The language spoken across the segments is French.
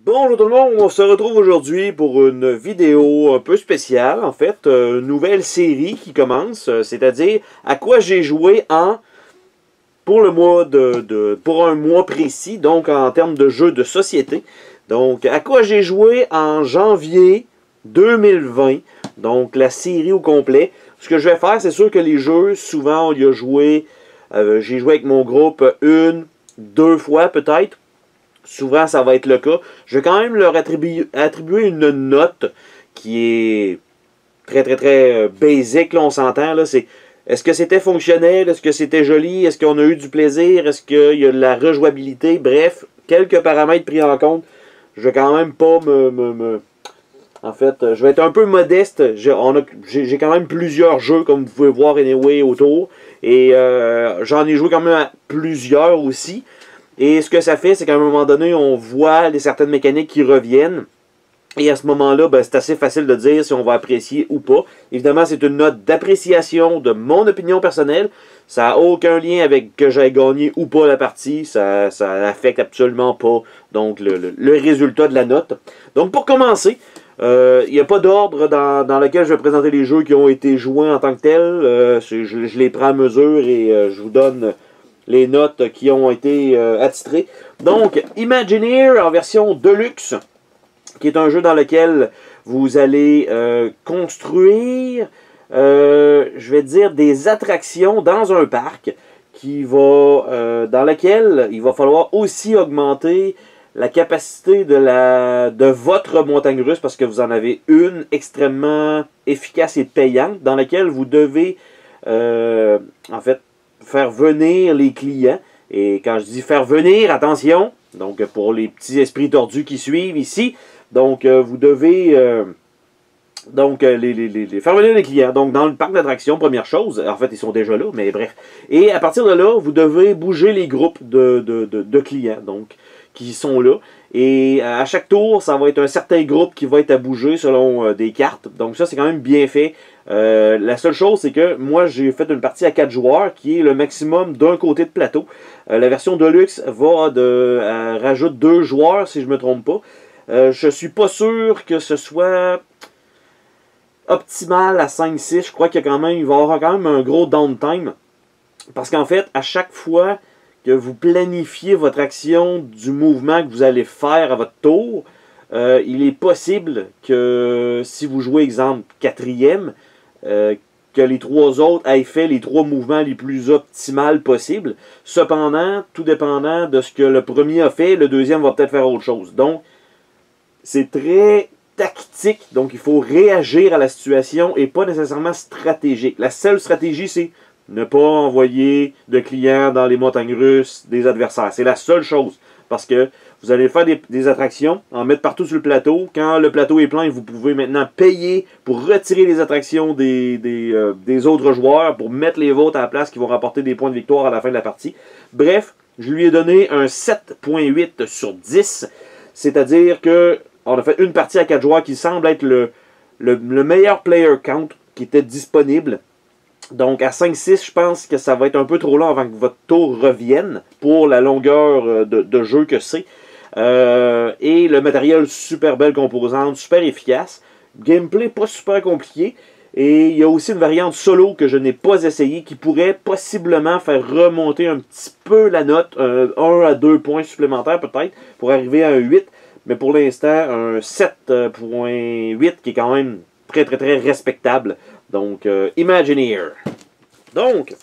Bonjour tout le monde, on se retrouve aujourd'hui pour une vidéo un peu spéciale, en fait, une nouvelle série qui commence, c'est-à-dire à quoi j'ai joué pour le mois pour un mois précis, donc en termes de jeux de société. Donc, à quoi j'ai joué en janvier 2020, donc la série au complet. Ce que je vais faire, c'est sûr que les jeux, souvent, on y a joué, j'ai joué avec mon groupe deux fois peut-être. Souvent, ça va être le cas. Je vais quand même leur attribuer une note qui est très basic, là, on s'entend. Est-ce que c'était fonctionnel? Est-ce que c'était joli? Est-ce qu'on a eu du plaisir? Est-ce qu'il y a de la rejouabilité? Bref, quelques paramètres pris en compte. Je vais quand même pas En fait, je vais être un peu modeste. J'ai quand même plusieurs jeux, comme vous pouvez voir, anyway, autour. Et j'en ai joué quand même à plusieurs aussi. Et ce que ça fait, c'est qu'à un moment donné, on voit certaines mécaniques qui reviennent. Et à ce moment-là, ben, c'est assez facile de dire si on va apprécier ou pas. Évidemment, c'est une note d'appréciation de mon opinion personnelle. Ça n'a aucun lien avec que j'ai gagné ou pas la partie. Ça n'affecte absolument pas donc, le résultat de la note. Donc pour commencer, il n'y a pas d'ordre dans lequel je vais présenter les jeux qui ont été joués en tant que tels. Je les prends à mesure et je vous donne les notes qui ont été attitrées. Donc, Imagineer en version Deluxe, qui est un jeu dans lequel vous allez construire, je vais dire, des attractions dans un parc dans lequel il va falloir aussi augmenter la capacité de votre montagne russe, parce que vous en avez une extrêmement efficace et payante, dans laquelle vous devez, en fait, faire venir les clients. Et quand je dis faire venir, attention, donc pour les petits esprits tordus qui suivent ici, donc vous devez faire venir les clients. Donc dans le parc d'attractions, première chose, en fait ils sont déjà là, mais bref. Et à partir de là, vous devez bouger les groupes de clients donc qui sont là. Et à chaque tour, ça va être un certain groupe qui va être à bouger selon des cartes. Donc ça, c'est quand même bien fait. La seule chose, c'est que moi, j'ai fait une partie à 4 joueurs, qui est le maximum d'un côté de plateau. La version Deluxe rajoute 2 joueurs, si je ne me trompe pas. Je suis pas sûr que ce soit optimal à 5-6. Je crois qu'il va y avoir quand même un gros downtime. Parce qu'en fait, à chaque fois que vous planifiez votre action du mouvement que vous allez faire à votre tour, il est possible que si vous jouez, exemple, 4e, que les 3 autres aient fait les 3 mouvements les plus optimales possibles. Cependant, tout dépendant de ce que le premier a fait, le deuxième va peut-être faire autre chose. Donc, c'est très tactique, donc il faut réagir à la situation et pas nécessairement stratégique. La seule stratégie, c'est ne pas envoyer de clients dans les montagnes russes des adversaires. C'est la seule chose. Parce que vous allez faire des attractions, en mettre partout sur le plateau. Quand le plateau est plein, vous pouvez maintenant payer pour retirer les attractions des autres joueurs, pour mettre les vôtres à la place qui vont rapporter des points de victoire à la fin de la partie. Bref, je lui ai donné un 7.8 sur 10. C'est-à-dire que on a fait une partie à 4 joueurs qui semble être le meilleur player count qui était disponible. Donc à 5-6, je pense que ça va être un peu trop long avant que votre tour revienne pour la longueur de jeu que c'est. Et le matériel, super belle composante, super efficace. Gameplay pas super compliqué. Et il y a aussi une variante solo que je n'ai pas essayé qui pourrait possiblement faire remonter un petit peu la note, 1 à 2 points supplémentaires peut-être, pour arriver à un 8. Mais pour l'instant, un 7.8 qui est quand même très respectable. Donc, Imagineer. Donc,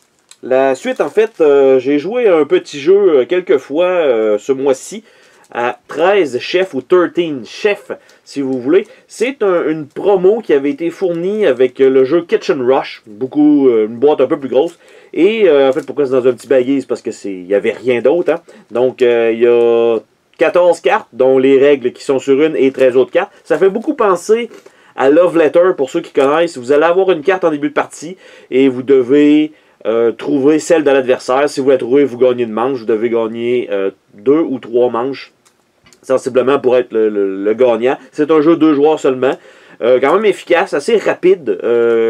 la suite, en fait, j'ai joué à un petit jeu quelques fois ce mois-ci, à 13 chefs ou 13 chefs, si vous voulez. C'est une promo qui avait été fournie avec le jeu Kitchen Rush, une boîte un peu plus grosse. Et, en fait, pourquoi c'est dans un petit baguette? C'est parce qu'il n'y avait rien d'autre. Hein? Donc, il y a 14 cartes, dont les règles qui sont sur une et 13 autres cartes. Ça fait beaucoup penser à Love Letter, pour ceux qui connaissent. Vous allez avoir une carte en début de partie et vous devez trouver celle de l'adversaire. Si vous la trouvez, vous gagnez une manche. Vous devez gagner 2 ou 3 manches, sensiblement, pour être le gagnant. C'est un jeu de 2 joueurs seulement. Quand même efficace, assez rapide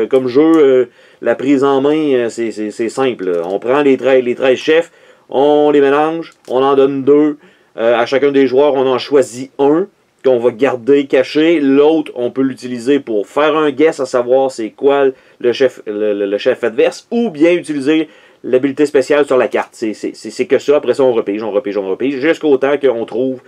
comme jeu. La prise en main, c'est simple. On prend les 13 chefs, on les mélange, on en donne 2. À chacun des joueurs, on en choisit un. qu'on va garder caché. L'autre, on peut l'utiliser pour faire un guess, à savoir c'est quoi le chef adverse, ou bien utiliser l'habilité spéciale sur la carte. C'est que ça. Après ça, on repige, jusqu'au temps qu'on trouve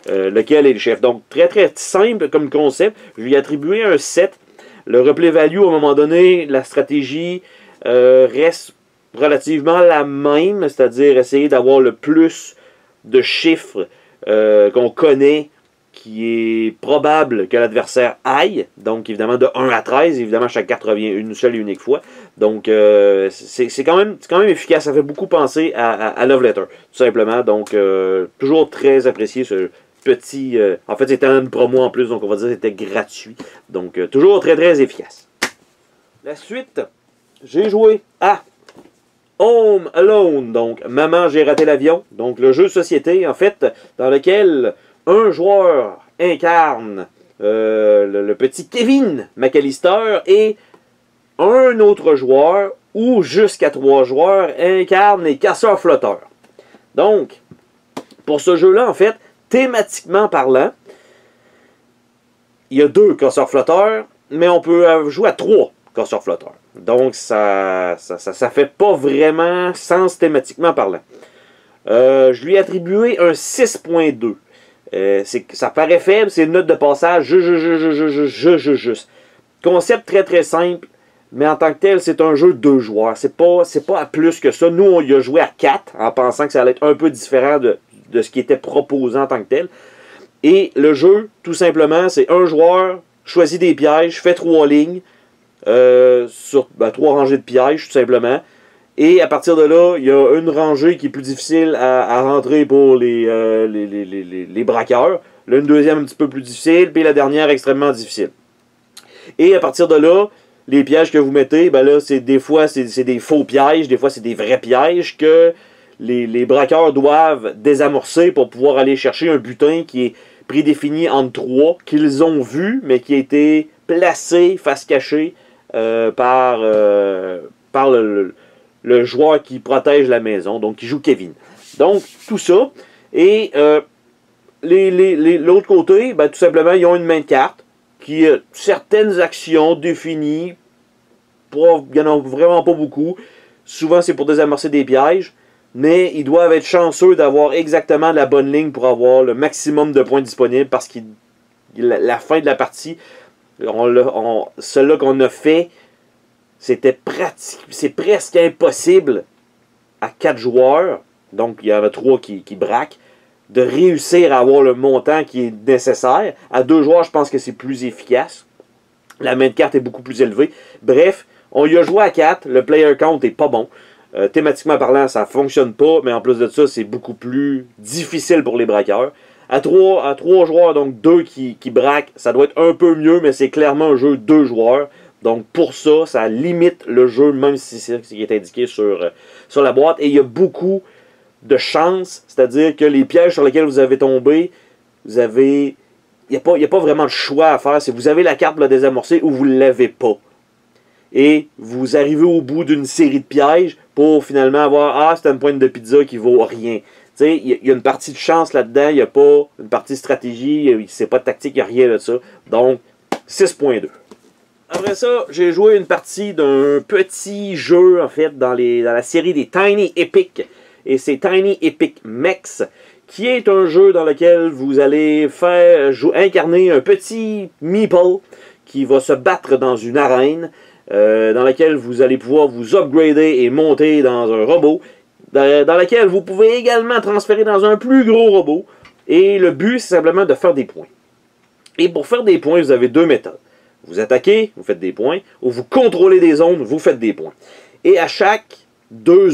lequel est le chef. Donc, très très simple comme concept. Je lui ai attribué un 7. Le replay value, à un moment donné, la stratégie reste relativement la même, c'est-à-dire essayer d'avoir le plus de chiffres qu'on connaît, qui est probable que l'adversaire aille. Donc, évidemment, de 1 à 13, évidemment, chaque carte revient une seule et unique fois. Donc, c'est quand même efficace. Ça fait beaucoup penser à Love Letter, tout simplement. Donc, toujours très apprécié ce petit... en fait, c'était une promo en plus, donc on va dire que c'était gratuit. Donc, toujours très, très efficace. La suite, j'ai joué à Home Alone, donc Maman, j'ai raté l'avion. Donc, le jeu de société, en fait, dans lequel un joueur incarne le petit Kevin McAllister et un autre joueur, ou jusqu'à 3 joueurs, incarne les casseurs-flotteurs. Donc, pour ce jeu-là, en fait, thématiquement parlant, il y a 2 casseurs-flotteurs, mais on peut jouer à 3 casseurs-flotteurs. Donc, ça fait pas vraiment sens thématiquement parlant. Je lui ai attribué un 6.2. Ça paraît faible, c'est une note de passage, juste. Concept très très simple, mais en tant que tel, c'est un jeu de 2 joueurs. C'est pas à plus que ça. Nous, on y a joué à 4, en pensant que ça allait être un peu différent de ce qui était proposé en tant que tel. Et le jeu, tout simplement, c'est un joueur, choisit des pièges, fait 3 lignes, sur 3 rangées de pièges, tout simplement. Et à partir de là, il y a une rangée qui est plus difficile à rentrer pour les braqueurs. Là, une deuxième un petit peu plus difficile, puis la dernière extrêmement difficile. Et à partir de là, les pièges que vous mettez, ben là, des fois c'est des faux pièges, des fois c'est des vrais pièges que les braqueurs doivent désamorcer pour pouvoir aller chercher un butin qui est prédéfini entre 3, qu'ils ont vu, mais qui a été placé face cachée par le joueur qui protège la maison, donc qui joue Kevin. Donc, tout ça. Et l'autre côté, ben, tout simplement, ils ont une main de carte qui a certaines actions définies. Il n'y en a vraiment pas beaucoup. Souvent, c'est pour désamorcer des pièges. Mais ils doivent être chanceux d'avoir exactement la bonne ligne pour avoir le maximum de points disponibles, parce que la fin de la partie, celle-là qu'on a fait, c'est presque impossible à 4 joueurs, donc il y en a 3 qui braquent, de réussir à avoir le montant qui est nécessaire. À 2 joueurs, je pense que c'est plus efficace. La main de carte est beaucoup plus élevée. Bref, on y a joué à 4, le player count est pas bon. Thématiquement parlant, ça ne fonctionne pas, mais en plus de ça, c'est beaucoup plus difficile pour les braqueurs. À 3 joueurs, donc 2 qui braquent, ça doit être un peu mieux, mais c'est clairement un jeu de 2 joueurs. Donc pour ça, ça limite le jeu, même si c'est ce qui est indiqué sur la boîte. Et il y a beaucoup de chances, c'est-à-dire que les pièges sur lesquels vous avez tombé, il n'y a pas vraiment de choix à faire. Si vous avez la carte pour la désamorcer ou vous ne l'avez pas. Et vous arrivez au bout d'une série de pièges pour finalement avoir, c'est une pointe de pizza qui vaut rien. Il y a une partie de chance là-dedans, il n'y a pas une partie de stratégie, c'est pas de tactique, il n'y a rien de ça. Donc, 6.2. Après ça, j'ai joué une partie d'un petit jeu, en fait, dans la série des Tiny Epic. Et c'est Tiny Epic Mechs, qui est un jeu dans lequel vous allez incarner un petit meeple qui va se battre dans une arène, dans laquelle vous allez pouvoir vous upgrader et monter dans un robot, dans laquelle vous pouvez également transférer dans un plus gros robot. Et le but, c'est simplement de faire des points. Et pour faire des points, vous avez 2 méthodes. Vous attaquez, vous faites des points, ou vous contrôlez des zones, vous faites des points. Et à chaque 2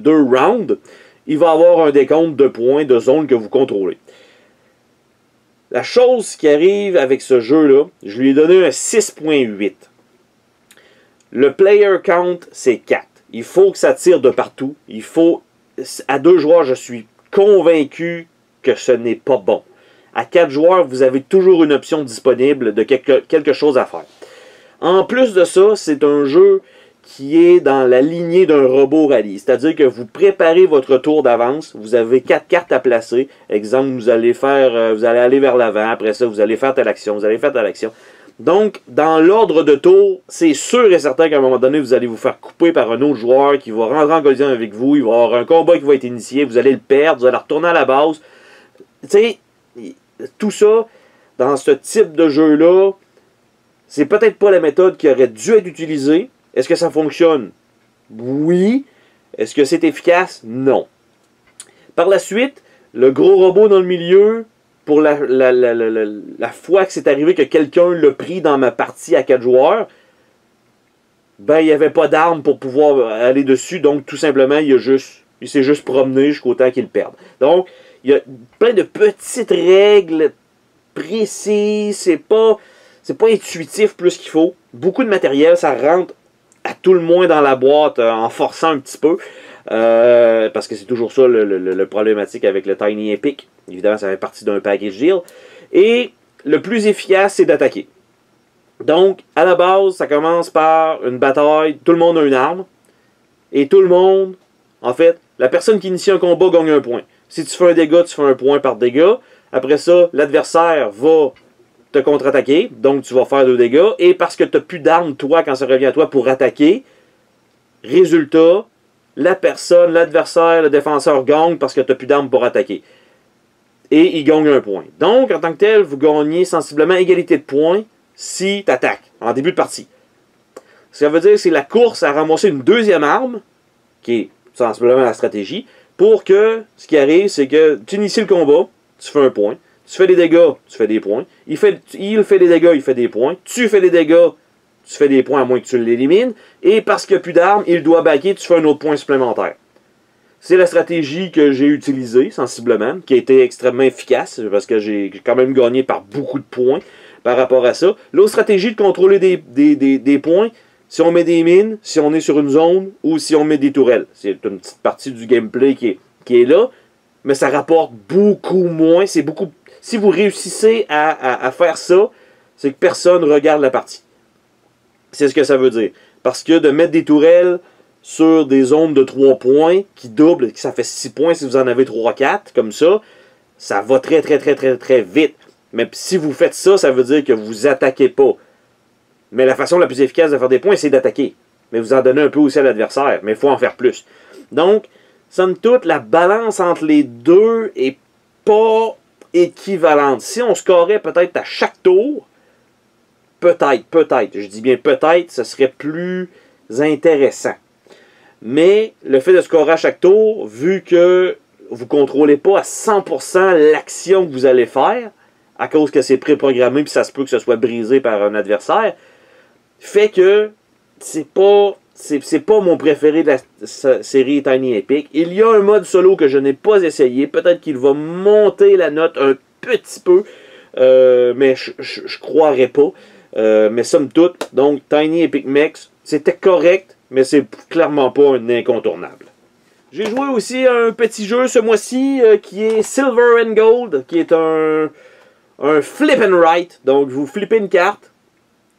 rounds, il va y avoir un décompte de points de zones que vous contrôlez. La chose qui arrive avec ce jeu-là, je lui ai donné un 6.8. Le player count, c'est 4. Il faut que ça tire de partout. À 2 joueurs, je suis convaincu que ce n'est pas bon. À 4 joueurs, vous avez toujours une option disponible de quelque chose à faire. En plus de ça, c'est un jeu qui est dans la lignée d'un robot rallye. C'est-à-dire que vous préparez votre tour d'avance, vous avez 4 cartes à placer. Exemple, vous allez aller vers l'avant, après ça, vous allez faire telle action, vous allez faire telle action. Donc, dans l'ordre de tour, c'est sûr et certain qu'à un moment donné, vous allez vous faire couper par un autre joueur qui va rentrer en collision avec vous, il va y avoir un combat qui va être initié, vous allez le perdre, vous allez retourner à la base. Tu sais, tout ça, dans ce type de jeu-là, c'est peut-être pas la méthode qui aurait dû être utilisée. Est-ce que ça fonctionne? Oui. Est-ce que c'est efficace? Non. Par la suite, le gros robot dans le milieu, pour la fois que c'est arrivé que quelqu'un l'a pris dans ma partie à 4 joueurs, ben il n'y avait pas d'arme pour pouvoir aller dessus, donc tout simplement, il s'est juste promené jusqu'au temps qu'il le perde. Donc, il y a plein de petites règles précises, c'est pas intuitif plus qu'il faut. Beaucoup de matériel, ça rentre à tout le moins dans la boîte en forçant un petit peu. Parce que c'est toujours ça le problématique avec le Tiny Epic. Évidemment, ça fait partie d'un package deal. Et le plus efficace, c'est d'attaquer. Donc, à la base, ça commence par une bataille. Tout le monde a une arme. Et tout le monde, en fait, la personne qui initie un combat gagne un point. Si tu fais un dégât, tu fais un point par dégât. Après ça, l'adversaire va te contre-attaquer, donc tu vas faire 2 dégâts, et parce que tu n'as plus d'armes, toi, quand ça revient à toi, pour attaquer, résultat, la personne, l'adversaire, le défenseur gagne parce que tu n'as plus d'armes pour attaquer. Et il gagne un point. Donc, en tant que tel, vous gagnez sensiblement égalité de points si tu attaques, en début de partie. Ça veut dire que c'est la course à ramasser une deuxième arme, qui est sensiblement la stratégie, pour que, ce qui arrive, c'est que tu inities le combat, tu fais un point. Tu fais des dégâts, tu fais des points. Il fait des dégâts, il fait des points. Tu fais des dégâts, tu fais des points à moins que tu l'élimines. Et parce qu'il n'y a plus d'armes, il doit backer, tu fais un autre point supplémentaire. C'est la stratégie que j'ai utilisée, sensiblement, qui a été extrêmement efficace, parce que j'ai quand même gagné par beaucoup de points par rapport à ça. L'autre stratégie de contrôler des points, si on met des mines, si on est sur une zone, ou si on met des tourelles. C'est une petite partie du gameplay qui est là, mais ça rapporte beaucoup moins. Si vous réussissez à faire ça, c'est que personne ne regarde la partie. C'est ce que ça veut dire. Parce que de mettre des tourelles sur des zones de 3 points qui doublent, ça fait 6 points si vous en avez 3-4, comme ça va très vite. Mais si vous faites ça, ça veut dire que vous attaquez pas. Mais la façon la plus efficace de faire des points, c'est d'attaquer. Mais vous en donnez un peu aussi à l'adversaire, mais il faut en faire plus. Donc, somme toute, la balance entre les deux est pas équivalente. Si on scorait peut-être à chaque tour, peut-être, je dis bien peut-être, ce serait plus intéressant. Mais le fait de scorer à chaque tour, vu que vous ne contrôlez pas à 100% l'action que vous allez faire, à cause que c'est préprogrammé puis ça se peut que ce soit brisé par un adversaire, fait que c'est pas mon préféré de la série Tiny Epic. Il y a un mode solo que je n'ai pas essayé. Peut-être qu'il va monter la note un petit peu, mais je croirais pas. Mais somme toute, donc Tiny Epic Mechs, c'était correct, mais c'est clairement pas un incontournable. J'ai joué aussi à un petit jeu ce mois-ci qui est Silver and Gold, qui est un flip and write. Donc vous flippez une carte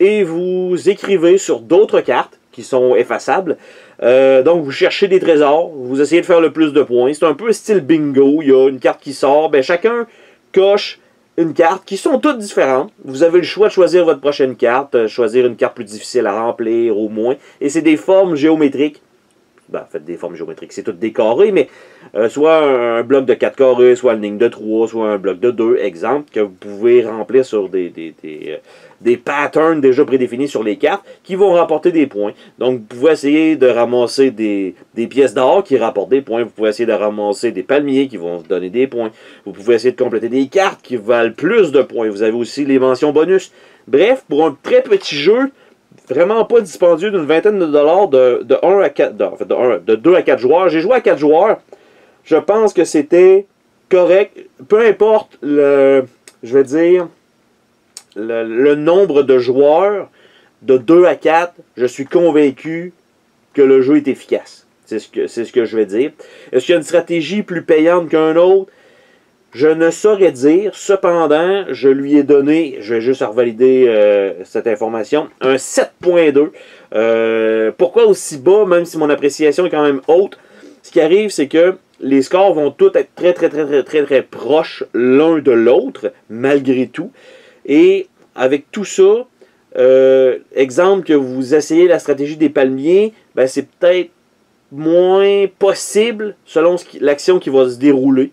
et vous écrivez sur d'autres cartes qui sont effaçables. Donc vous cherchez des trésors, vous essayez de faire le plus de points. C'est un peu style bingo, il y a une carte qui sort, ben chacun coche une carte qui sont toutes différentes. Vous avez le choix de choisir votre prochaine carte, choisir une carte plus difficile à remplir au moins. Et c'est des formes géométriques. Ben, en fait, des formes géométriques, c'est tout des carrés, mais soit un bloc de 4 carrés, soit une ligne de 3, soit un bloc de 2, exemple, que vous pouvez remplir sur des patterns déjà prédéfinis sur les cartes qui vont rapporter des points. Donc, vous pouvez essayer de ramasser des pièces d'or qui rapportent des points. Vous pouvez essayer de ramasser des palmiers qui vont vous donner des points. Vous pouvez essayer de compléter des cartes qui valent plus de points. Vous avez aussi les mentions bonus. Bref, pour un très petit jeu, vraiment pas dispendieux, d'une vingtaine de dollars de 2 à 4 joueurs. J'ai joué à 4 joueurs. Je pense que c'était correct. Peu importe le nombre de joueurs, de 2 à 4, je suis convaincu que le jeu est efficace. C'est ce que je vais dire. Est-ce qu'il y a une stratégie plus payante qu'un autre? Je ne saurais dire. Cependant, je lui ai donné, je vais juste revalider cette information, un 7.2. Pourquoi aussi bas, même si mon appréciation est quand même haute? Ce qui arrive, c'est que les scores vont tous être très proches l'un de l'autre, malgré tout. Et avec tout ça, exemple que vous essayez la stratégie des palmiers, ben c'est peut-être moins possible selon l'action qui va se dérouler.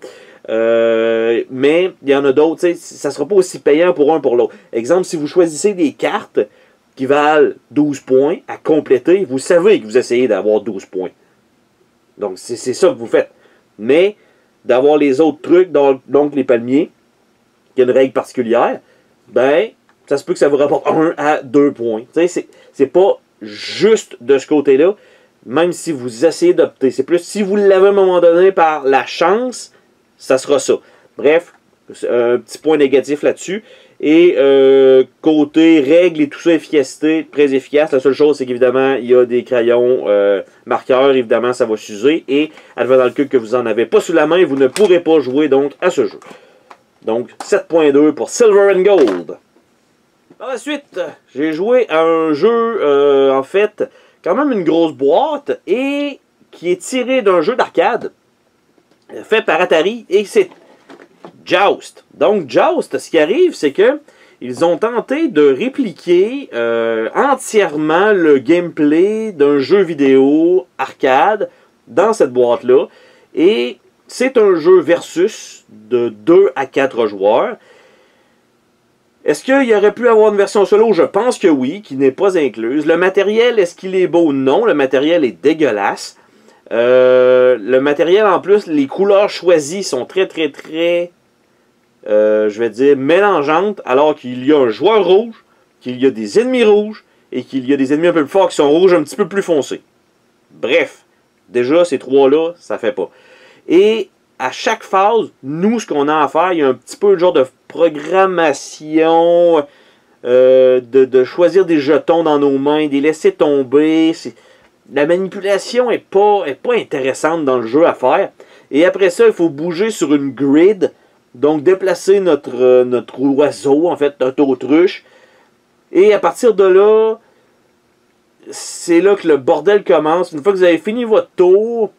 Mais il y en a d'autres, ça ne sera pas aussi payant pour un pour l'autre. Exemple, si vous choisissez des cartes qui valent 12 points à compléter, vous savez que vous essayez d'avoir 12 points. Donc, c'est ça que vous faites. Mais, d'avoir les autres trucs, donc les palmiers, qui a une règle particulière, ben, ça se peut que ça vous rapporte 1 à 2 points. C'est pas juste de ce côté-là, même si vous essayez d'opter. C'est plus, si vous l'avez à un moment donné par la chance, ça sera ça. Bref, un petit point négatif là-dessus. Et côté règles et tout ça, efficacité, très efficace. La seule chose, c'est qu'évidemment, il y a des crayons marqueurs. Évidemment, ça va s'user. Et, advenant dans le cas que vous n'en avez pas sous la main, vous ne pourrez pas jouer donc à ce jeu. Donc, 7.2 pour Silver and Gold. Par la suite, j'ai joué à un jeu, en fait, quand même une grosse boîte, et qui est tiré d'un jeu d'arcade fait par Atari, et c'est Joust. Donc, Joust, ce qui arrive, c'est que ils ont tenté de répliquer entièrement le gameplay d'un jeu vidéo arcade dans cette boîte-là. Et c'est un jeu versus de 2 à 4 joueurs. Est-ce qu'il aurait pu avoir une version solo? Je pense que oui, qui n'est pas incluse. Le matériel, est-ce qu'il est beau? Non, le matériel est dégueulasse. Le matériel, en plus, les couleurs choisies sont très, je vais dire, mélangeantes, alors qu'il y a un joueur rouge, qu'il y a des ennemis rouges, et qu'il y a des ennemis un peu plus forts qui sont rouges un petit peu plus foncés. Bref, déjà, ces trois-là, ça fait pas. Et à chaque phase, nous, ce qu'on a à faire, il y a un petit peu de genre de programmation, de choisir des jetons dans nos mains, de les laisser tomber. La manipulation n'est pas intéressante dans le jeu à faire. Et après ça, il faut bouger sur une grid. Donc, déplacer notre oiseau, en fait, notre autruche. Et à partir de là, c'est là que le bordel commence. Une fois que vous avez fini votre tour,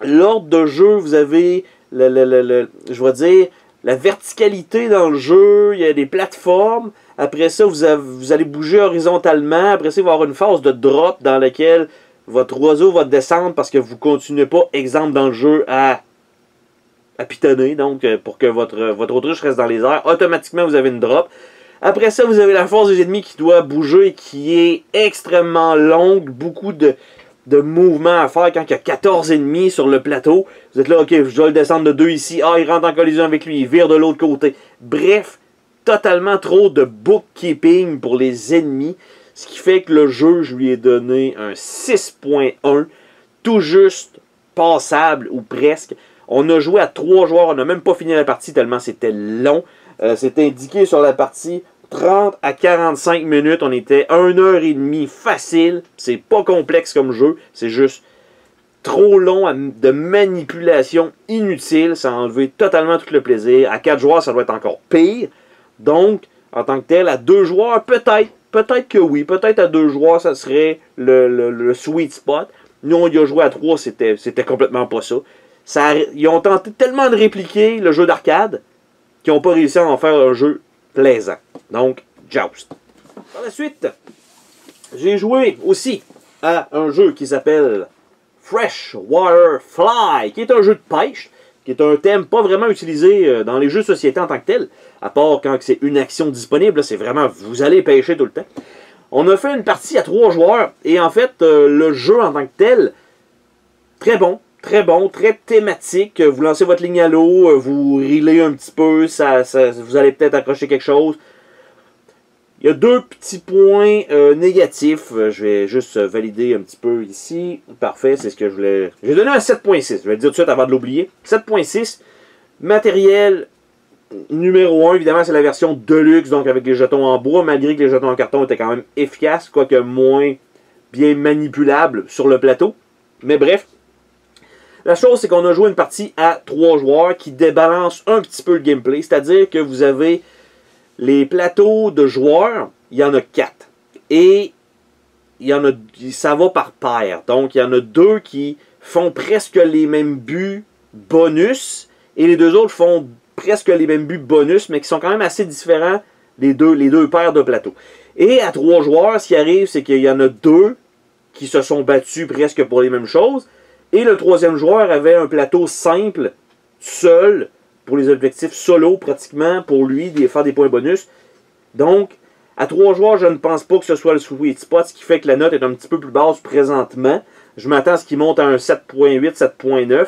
l'ordre de jeu, vous avez, je vais dire, la verticalité dans le jeu. Il y a des plateformes. Après ça, vous allez bouger horizontalement. Après ça, il va y avoir une phase de drop dans laquelle votre oiseau va descendre parce que vous ne continuez pas, exemple dans le jeu, à pitonner. Donc, pour que votre autruche reste dans les airs, automatiquement, vous avez une drop. Après ça, vous avez la phase des ennemis qui doit bouger et qui est extrêmement longue. Beaucoup de mouvements à faire quand il y a 14 ennemis sur le plateau. Vous êtes là, ok, je dois le descendre de 2 ici. Ah, il rentre en collision avec lui, il vire de l'autre côté. Bref, totalement trop de bookkeeping pour les ennemis, ce qui fait que le jeu, je lui ai donné un 6.1, tout juste passable ou presque. On a joué à 3 joueurs, on n'a même pas fini la partie tellement c'était long. C'était indiqué sur la partie 30 à 45 minutes, on était 1h30 facile. C'est pas complexe comme jeu, c'est juste trop long de manipulation inutile, ça a enlevé totalement tout le plaisir. À 4 joueurs, ça doit être encore pire. Donc, en tant que tel, à 2 joueurs, peut-être que oui. Peut-être à 2 joueurs, ça serait le sweet spot. Nous, on y a joué à 3, c'était complètement pas ça. Ils ont tenté tellement de répliquer le jeu d'arcade qu'ils n'ont pas réussi à en faire un jeu plaisant. Donc, Joust. Par la suite, j'ai joué aussi à un jeu qui s'appelle Fresh Water Fly, qui est un jeu de pêche, qui est un thème pas vraiment utilisé dans les jeux de société en tant que tel, à part quand c'est une action disponible, c'est vraiment vous allez pêcher tout le temps. On a fait une partie à 3 joueurs, et en fait, le jeu en tant que tel, très bon, très thématique. Vous lancez votre ligne à l'eau, vous reelez un petit peu, vous allez peut-être accrocher quelque chose. Il y a 2 petits points négatifs. Je vais juste valider un petit peu ici. Parfait, c'est ce que je voulais. J'ai donné un 7.6. Je vais le dire tout de suite avant de l'oublier. 7.6. Matériel numéro 1, évidemment, c'est la version Deluxe, donc avec les jetons en bois, malgré que les jetons en carton étaient quand même efficaces, quoique moins bien manipulables sur le plateau. Mais bref. La chose, c'est qu'on a joué une partie à 3 joueurs qui débalance un petit peu le gameplay. C'est-à-dire que vous avez les plateaux de joueurs, il y en a 4. Et ça va par paire. Donc, il y en a 2 qui font presque les mêmes buts bonus. Et les 2 autres font presque les mêmes buts bonus, mais qui sont quand même assez différents les deux paires de plateaux. Et à 3 joueurs, ce qui arrive, c'est qu'il y en a 2 qui se sont battus presque pour les mêmes choses. Et le 3e joueur avait un plateau simple, seul, pour les objectifs solo, pratiquement, pour lui, faire des points bonus. Donc, à 3 joueurs, je ne pense pas que ce soit le sweet spot, ce qui fait que la note est un petit peu plus basse présentement. Je m'attends à ce qu'il monte à un 7.8, 7.9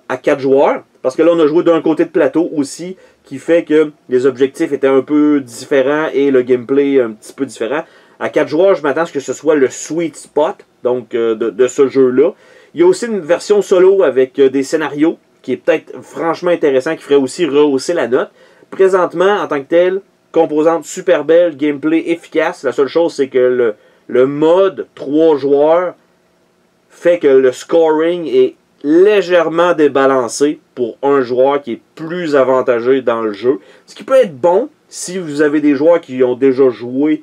à 4 joueurs. Parce que là, on a joué d'un côté de plateau aussi, qui fait que les objectifs étaient un peu différents et le gameplay un petit peu différent. À 4 joueurs, je m'attends à ce que ce soit le sweet spot donc de ce jeu-là. Il y a aussi une version solo avec des scénarios qui est peut-être franchement intéressant, qui ferait aussi rehausser la note. Présentement, en tant que tel, composante super belle, gameplay efficace. La seule chose, c'est que le mode 3 joueurs fait que le scoring est légèrement débalancé pour un joueur qui est plus avantagé dans le jeu. Ce qui peut être bon si vous avez des joueurs qui ont déjà joué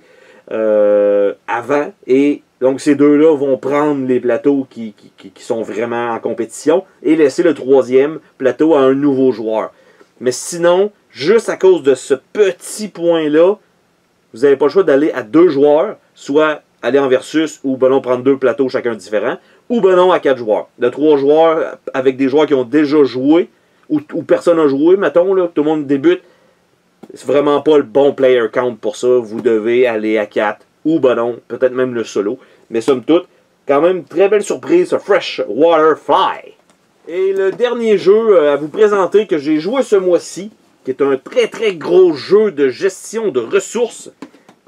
avant. Et donc ces deux-là vont prendre les plateaux qui sont vraiment en compétition et laisser le 3e plateau à un nouveau joueur. Mais sinon, juste à cause de ce petit point-là, vous n'avez pas le choix d'aller à 2 joueurs, soit aller en versus ou ben non, prendre 2 plateaux chacun différents, ou ben non à 4 joueurs. De 3 joueurs avec des joueurs qui ont déjà joué, ou personne n'a joué, mettons, là, que tout le monde débute, c'est vraiment pas le bon player count pour ça. Vous devez aller à 4, ou ben non, peut-être même le solo. Mais somme toute, quand même, très belle surprise, ce Fresh Water Fly. Et le dernier jeu à vous présenter que j'ai joué ce mois-ci, qui est un très très gros jeu de gestion de ressources,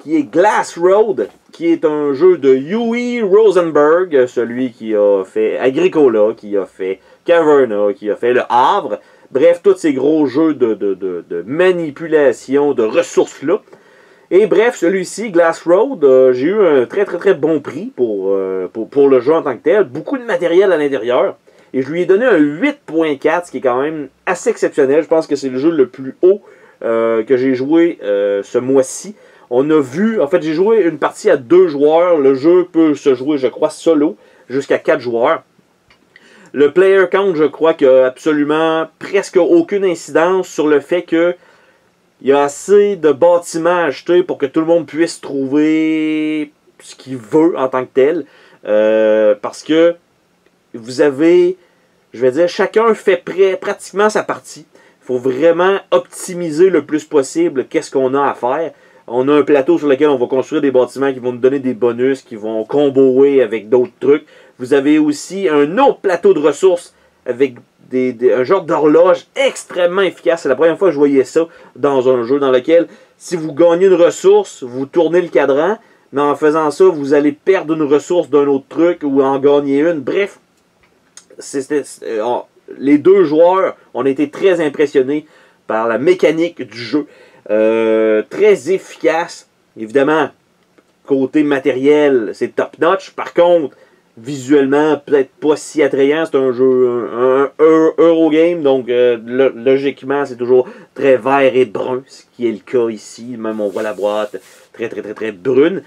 qui est Glass Road, qui est un jeu de Uwe Rosenberg, celui qui a fait Agricola, qui a fait Caverna, qui a fait Le Havre. Bref, tous ces gros jeux de manipulation de ressources-là. Et bref, celui-ci, Glass Road, j'ai eu un très très très bon prix pour le jeu en tant que tel. Beaucoup de matériel à l'intérieur. Et je lui ai donné un 8.4, ce qui est quand même assez exceptionnel. Je pense que c'est le jeu le plus haut que j'ai joué ce mois-ci. On a vu, en fait, j'ai joué une partie à 2 joueurs. Le jeu peut se jouer, je crois, solo, jusqu'à 4 joueurs. Le player count, je crois qu'il n'y a absolument presque aucune incidence sur le fait que il y a assez de bâtiments à acheter pour que tout le monde puisse trouver ce qu'il veut en tant que tel. Parce que vous avez, je vais dire, chacun fait pratiquement sa partie. Il faut vraiment optimiser le plus possible qu'est-ce qu'on a à faire. On a un plateau sur lequel on va construire des bâtiments qui vont nous donner des bonus, qui vont comboer avec d'autres trucs. Vous avez aussi un autre plateau de ressources avec un genre d'horloge extrêmement efficace. C'est la première fois que je voyais ça dans un jeu dans lequel, si vous gagnez une ressource, vous tournez le cadran, mais en faisant ça, vous allez perdre une ressource d'un autre truc ou en gagner une. Bref, les 2 joueurs ont été très impressionnés par la mécanique du jeu. Très efficace. Évidemment, côté matériel, c'est top notch. Par contre, visuellement, peut-être pas si attrayant. C'est un jeu, un Eurogame, donc logiquement, c'est toujours très vert et brun, ce qui est le cas ici. Même on voit la boîte très très très très brune.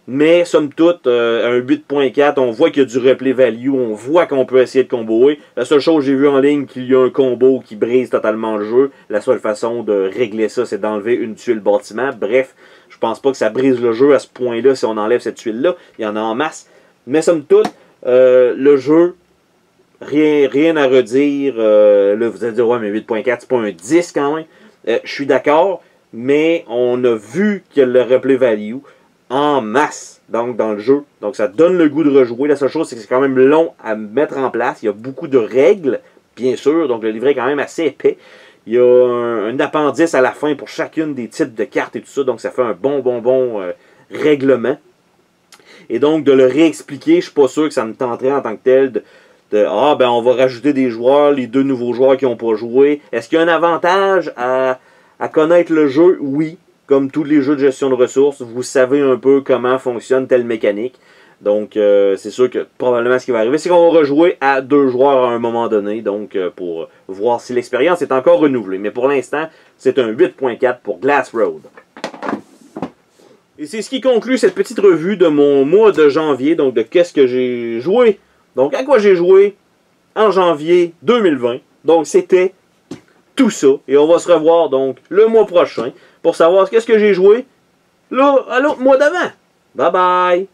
Mais somme toute, un 8.4, on voit qu'il y a du replay value, on voit qu'on peut essayer de comboer. La seule chose que j'ai vu en ligne, qu'il y a un combo qui brise totalement le jeu. La seule façon de régler ça, c'est d'enlever une tuile bâtiment. Bref, je pense pas que ça brise le jeu à ce point-là si on enlève cette tuile-là. Il y en a en masse. Mais somme toute, le jeu, rien à redire. Là, vous allez dire, ouais, mais 8.4, c'est pas un 10 quand même. Je suis d'accord, mais on a vu qu'il y a le replay value en masse donc dans le jeu. Donc ça donne le goût de rejouer. La seule chose, c'est que c'est quand même long à mettre en place. Il y a beaucoup de règles, bien sûr. Donc le livret est quand même assez épais. Il y a un appendice à la fin pour chacune des types de cartes et tout ça. Donc ça fait un bon règlement. Et donc de le réexpliquer, je suis pas sûr que ça me tenterait en tant que tel on va rajouter des joueurs, les 2 nouveaux joueurs qui n'ont pas joué. Est-ce qu'il y a un avantage à connaître le jeu? Oui. Comme tous les jeux de gestion de ressources, vous savez un peu comment fonctionne telle mécanique. Donc, c'est sûr que probablement ce qui va arriver, c'est qu'on va rejouer à 2 joueurs à un moment donné, donc pour voir si l'expérience est encore renouvelée. Mais pour l'instant, c'est un 8.4 pour Glass Road. Et c'est ce qui conclut cette petite revue de mon mois de janvier, donc de qu'est-ce que j'ai joué. Donc, à quoi j'ai joué en janvier 2020. Donc, c'était tout ça. Et on va se revoir donc le mois prochain pour savoir qu'est-ce que j'ai joué là, à l'autre mois d'avant. Bye bye!